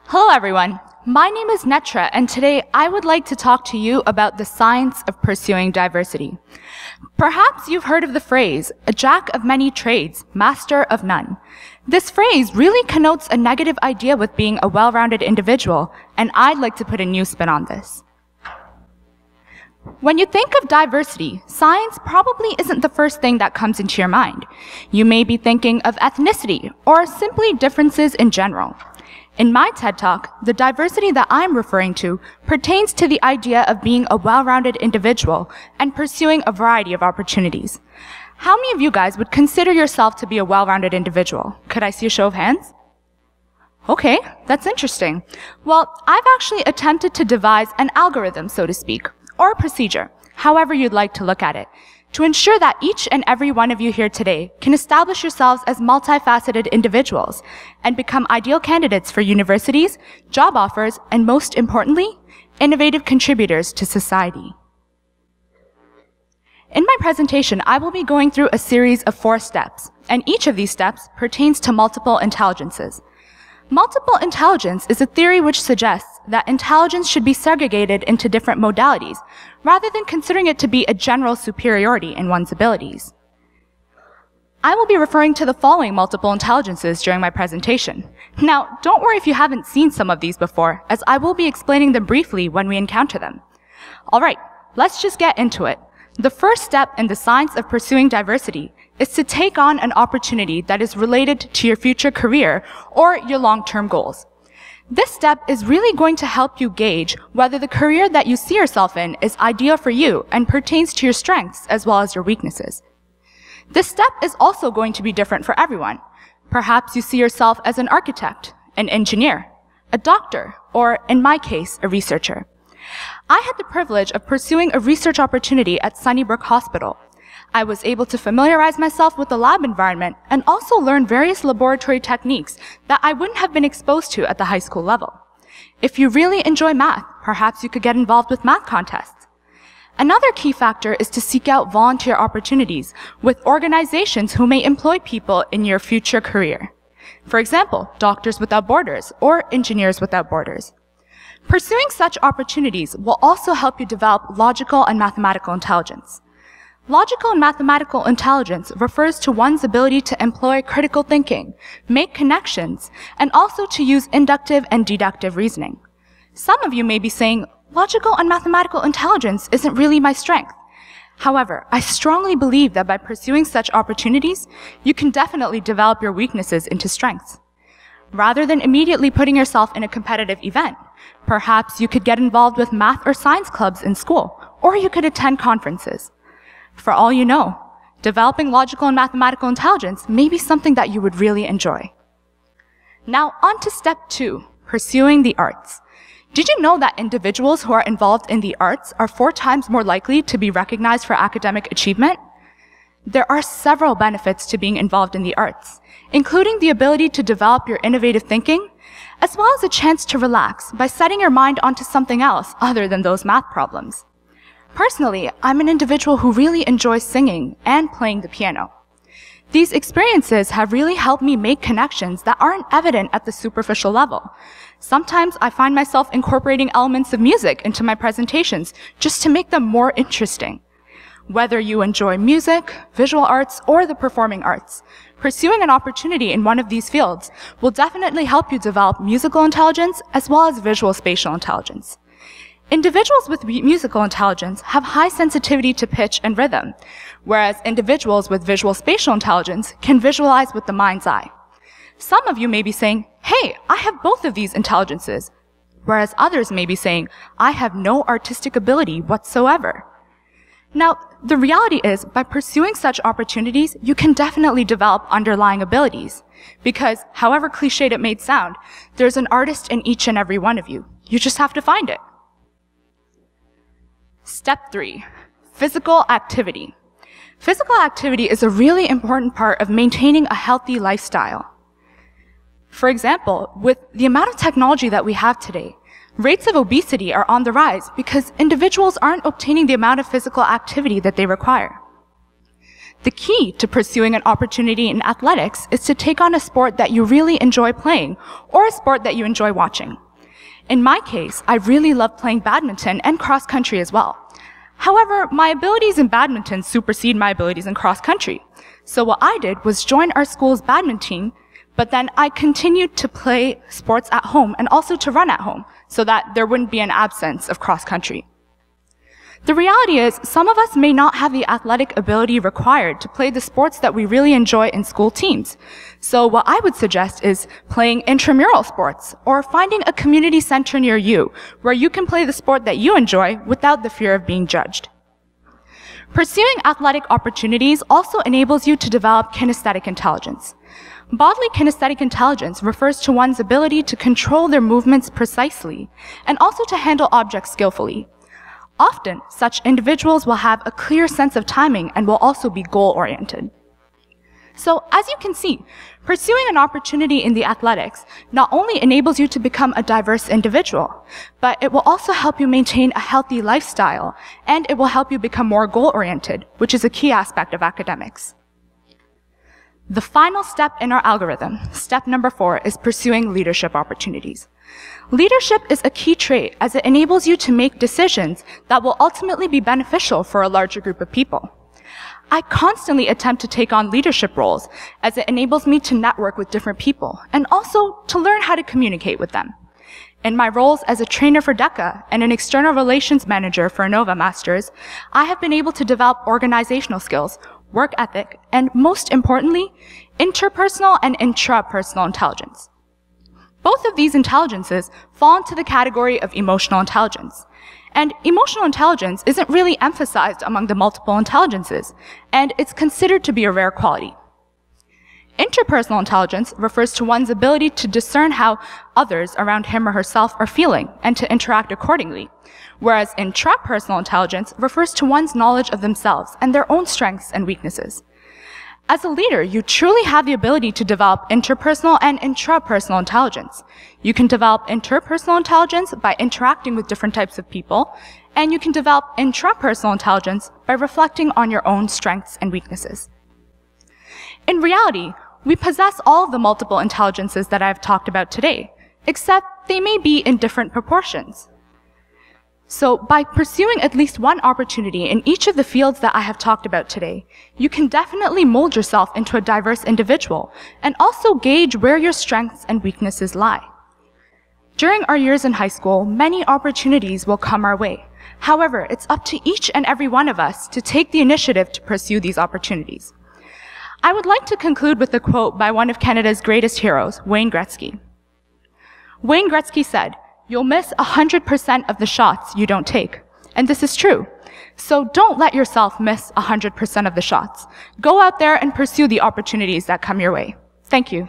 Hello everyone, my name is Netra and today I would like to talk to you about the science of pursuing diversity. Perhaps you've heard of the phrase, a jack of many trades, master of none. This phrase really connotes a negative idea with being a well-rounded individual, and I'd like to put a new spin on this. When you think of diversity, science probably isn't the first thing that comes into your mind. You may be thinking of ethnicity or simply differences in general. In my TED Talk, the diversity that I'm referring to pertains to the idea of being a well-rounded individual and pursuing a variety of opportunities. How many of you guys would consider yourself to be a well-rounded individual? Could I see a show of hands? Okay, that's interesting. Well, I've actually attempted to devise an algorithm, so to speak, or a procedure, however you'd like to look at it, to ensure that each and every one of you here today can establish yourselves as multifaceted individuals and become ideal candidates for universities, job offers, and most importantly, innovative contributors to society. In my presentation, I will be going through a series of 4 steps, and each of these steps pertains to multiple intelligences. Multiple intelligence is a theory which suggests that intelligence should be segregated into different modalities, rather than considering it to be a general superiority in one's abilities. I will be referring to the following multiple intelligences during my presentation. Now, don't worry if you haven't seen some of these before, as I will be explaining them briefly when we encounter them. Alright, let's just get into it. The first step in the science of pursuing diversity is to take on an opportunity that is related to your future career or your long-term goals. This step is really going to help you gauge whether the career that you see yourself in is ideal for you and pertains to your strengths as well as your weaknesses. This step is also going to be different for everyone. Perhaps you see yourself as an architect, an engineer, a doctor, or in my case, a researcher. I had the privilege of pursuing a research opportunity at Sunnybrook Hospital. I was able to familiarize myself with the lab environment and also learn various laboratory techniques that I wouldn't have been exposed to at the high school level. If you really enjoy math, perhaps you could get involved with math contests. Another key factor is to seek out volunteer opportunities with organizations who may employ people in your future career. For example, Doctors Without Borders or Engineers Without Borders. Pursuing such opportunities will also help you develop logical and mathematical intelligence. Logical and mathematical intelligence refers to one's ability to employ critical thinking, make connections, and also to use inductive and deductive reasoning. Some of you may be saying, logical and mathematical intelligence isn't really my strength. However, I strongly believe that by pursuing such opportunities, you can definitely develop your weaknesses into strengths. Rather than immediately putting yourself in a competitive event, perhaps you could get involved with math or science clubs in school, or you could attend conferences. For all you know, developing logical and mathematical intelligence may be something that you would really enjoy. Now, on to step 2, pursuing the arts. Did you know that individuals who are involved in the arts are 4 times more likely to be recognized for academic achievement? There are several benefits to being involved in the arts, including the ability to develop your innovative thinking, as well as a chance to relax by setting your mind onto something else other than those math problems. Personally, I'm an individual who really enjoys singing and playing the piano. These experiences have really helped me make connections that aren't evident at the superficial level. Sometimes I find myself incorporating elements of music into my presentations just to make them more interesting. Whether you enjoy music, visual arts, or the performing arts, pursuing an opportunity in one of these fields will definitely help you develop musical intelligence as well as visual spatial intelligence. Individuals with musical intelligence have high sensitivity to pitch and rhythm, whereas individuals with visual spatial intelligence can visualize with the mind's eye. Some of you may be saying, hey, I have both of these intelligences, whereas others may be saying, I have no artistic ability whatsoever. Now, the reality is, by pursuing such opportunities, you can definitely develop underlying abilities, because, however cliched it may sound, there's an artist in each and every one of you. You just have to find it. Step 3, physical activity. Physical activity is a really important part of maintaining a healthy lifestyle. For example, with the amount of technology that we have today, rates of obesity are on the rise because individuals aren't obtaining the amount of physical activity that they require. The key to pursuing an opportunity in athletics is to take on a sport that you really enjoy playing or a sport that you enjoy watching. In my case, I really love playing badminton and cross country as well. However, my abilities in badminton supersede my abilities in cross country. So what I did was join our school's badminton team, but then I continued to play sports at home and also to run at home so that there wouldn't be an absence of cross country. The reality is, some of us may not have the athletic ability required to play the sports that we really enjoy in school teams. So what I would suggest is playing intramural sports or finding a community center near you where you can play the sport that you enjoy without the fear of being judged. Pursuing athletic opportunities also enables you to develop kinesthetic intelligence. Bodily kinesthetic intelligence refers to one's ability to control their movements precisely and also to handle objects skillfully. Often, such individuals will have a clear sense of timing and will also be goal-oriented. So, as you can see, pursuing an opportunity in the athletics not only enables you to become a diverse individual, but it will also help you maintain a healthy lifestyle, and it will help you become more goal-oriented, which is a key aspect of academics. The final step in our algorithm, step number 4, is pursuing leadership opportunities. Leadership is a key trait as it enables you to make decisions that will ultimately be beneficial for a larger group of people. I constantly attempt to take on leadership roles as it enables me to network with different people and also to learn how to communicate with them. In my roles as a trainer for DECA and an external relations manager for Innova Masters, I have been able to develop organizational skills, work ethic, and most importantly, interpersonal and intrapersonal intelligence. Both of these intelligences fall into the category of emotional intelligence. And emotional intelligence isn't really emphasized among the multiple intelligences, and it's considered to be a rare quality. Interpersonal intelligence refers to one's ability to discern how others around him or herself are feeling and to interact accordingly, whereas intrapersonal intelligence refers to one's knowledge of themselves and their own strengths and weaknesses. As a leader, you truly have the ability to develop interpersonal and intrapersonal intelligence. You can develop interpersonal intelligence by interacting with different types of people, and you can develop intrapersonal intelligence by reflecting on your own strengths and weaknesses. In reality, we possess all of the multiple intelligences that I've talked about today, except they may be in different proportions. So by pursuing at least one opportunity in each of the fields that I have talked about today, you can definitely mold yourself into a diverse individual and also gauge where your strengths and weaknesses lie. During our years in high school, many opportunities will come our way. However, it's up to each and every one of us to take the initiative to pursue these opportunities. I would like to conclude with a quote by one of Canada's greatest heroes, Wayne Gretzky. Wayne Gretzky said, "You'll miss 100% of the shots you don't take." And this is true. So don't let yourself miss 100% of the shots. Go out there and pursue the opportunities that come your way. Thank you.